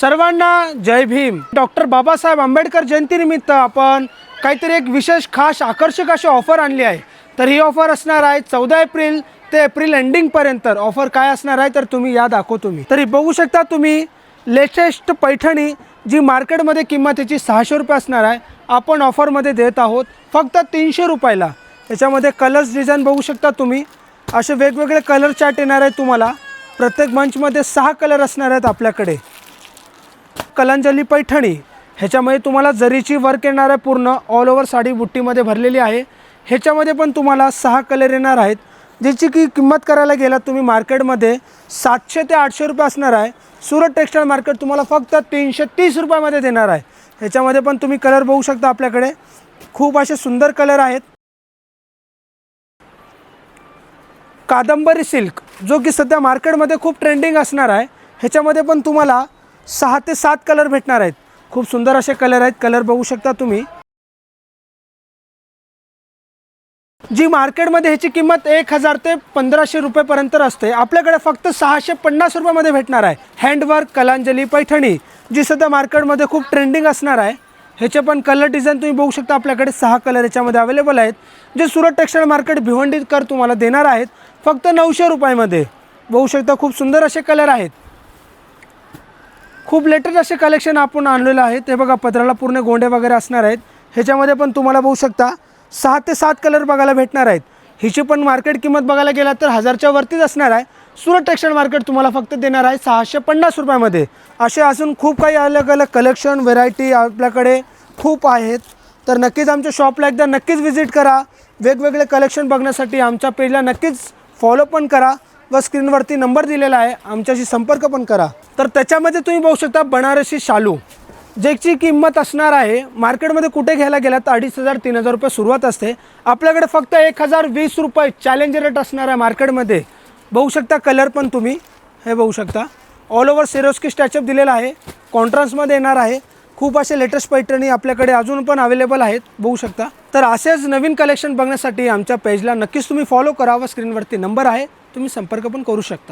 सर्वांना जय भीम। डॉक्टर बाबासाहेब आंबेडकर जयंतीनिमित्त आपण काहीतरी एक विशेष खास आकर्षक अशी ऑफर आणली आहे। तर ही ऑफर असणार आहे 14 एप्रिल ते एप्रिल एंडिंगपर्यंत। ऑफर काय असणार आहे तर तुम्ही या दाखवतो मी। तरी बघू शकता तुम्ही लेटेस्ट पैठणी जी मार्केटमध्ये किंमत त्याची 600 रुपये असणार आहे, आपण ऑफरमध्ये देत आहोत फक्त 300 रुपयाला। याच्यामध्ये कलर्स डिझाइन बघू शकता तुम्ही, असे वेगवेगळे कलर चार्ट येणार आहे तुम्हाला। प्रत्येक मंचमध्ये 6 कलर असणार आहेत आपल्याकडे। कलांजली पैठणी ह्याच्यामध्ये तुम्हाला जरीची वर्क येणार आहे, पूर्ण ऑल ओव्हर साडी बुट्टीमध्ये भरलेली आहे। ह्याच्यामध्ये पण तुम्हाला 6 कलर येणार आहेत, ज्याची की किंमत करायला गेलात तुम्ही मार्केटमध्ये 700 ते 800 रुपये असणार आहे। सुरत टेक्सटाईल मार्केट तुम्हाला फक्त 330 रुपयामध्ये देणार आहे। ह्याच्यामध्ये पण तुम्ही कलर बघू शकता, आपल्याकडे खूप असे सुंदर कलर आहेत। कादंबरी सिल्क जो की सध्या मार्केटमध्ये खूप ट्रेंडिंग असणार आहे, ह्याच्यामध्ये पण तुम्हाला 6 ते 7 कलर भेटणार आहेत। खूप सुंदर असे कलर आहेत, कलर बघू शकता तुम्ही। जी मार्केटमध्ये ह्याची किंमत 1000 ते 1500 रुपयेपर्यंत असते, आपल्याकडे फक्त 650 रुपयामध्ये भेटणार आहे। हँडवर्क कलांजली पैठणी जी सध्या मार्केटमध्ये खूप ट्रेंडिंग असणार आहे। ह्याचे पण कलर डिझाइन तुम्ही बघू शकता, आपल्याकडे 6 कलर याच्यामध्ये अवेलेबल आहेत, जे सुरत टेक्सटाईल मार्केट भिवंडीकर तुम्हाला देणार आहेत फक्त 900 रुपयामध्ये। बघू शकता खूप सुंदर असे कलर आहेत, खूप लेटेस्ट असे कलेक्शन आपण आणलेलं आहे। ते बघा पदराला पूर्ण गोंडे वगैरे असणार आहेत। ह्याच्यामध्ये पण तुम्हाला बघू शकता 6 ते 7 कलर बघायला भेटणार आहेत। हिची पण मार्केट किंमत बघायला गेला तर 1000च्या वरतीच असणार आहे। सुरत टेक्सटाईल मार्केट तुम्हाला फक्त देणार आहे 650 रुपयामध्ये। असे अजून खूप काही अलग अलग कलेक्शन व्हेरायटी आपल्याकडे खूप आहेत। तर नक्कीच आमच्या शॉपला एकदा नक्कीच व्हिजिट करा। वेगवेगळे कलेक्शन बघण्यासाठी आमच्या पेजला नक्कीच फॉलो पण करा व स्क्रीनवरती नंबर दिलेला आहे, आमच्याशी संपर्क पण करा। तर त्याच्यामध्ये तुम्ही बघू शकता बनारसी शालू, ज्याची किंमत असणार आहे मार्केटमध्ये कुठे घ्यायला गेलात 2500-3000 रुपये सुरुवात असते, आपल्याकडे फक्त 1020 रुपये चॅलेंज रेट असणार आहे मार्केटमध्ये। बघू शकता कलर पण तुम्ही हे बघू शकता, ऑल ओव्हर सिरोस्की स्टॅचअप दिलेला आहे, कॉन्ट्रास्टमध्ये येणार आहे। खूप असे लेटेस्ट पैठणी आपल्याकडे अजून पण अवेलेबल आहेत, बघू शकता। तर असेच नवीन कलेक्शन बघण्यासाठी आमच्या पेजला नक्कीच तुम्ही फॉलो करा व स्क्रीनवरती नंबर आहे, तुम्ही संपर्क पण करू शकता।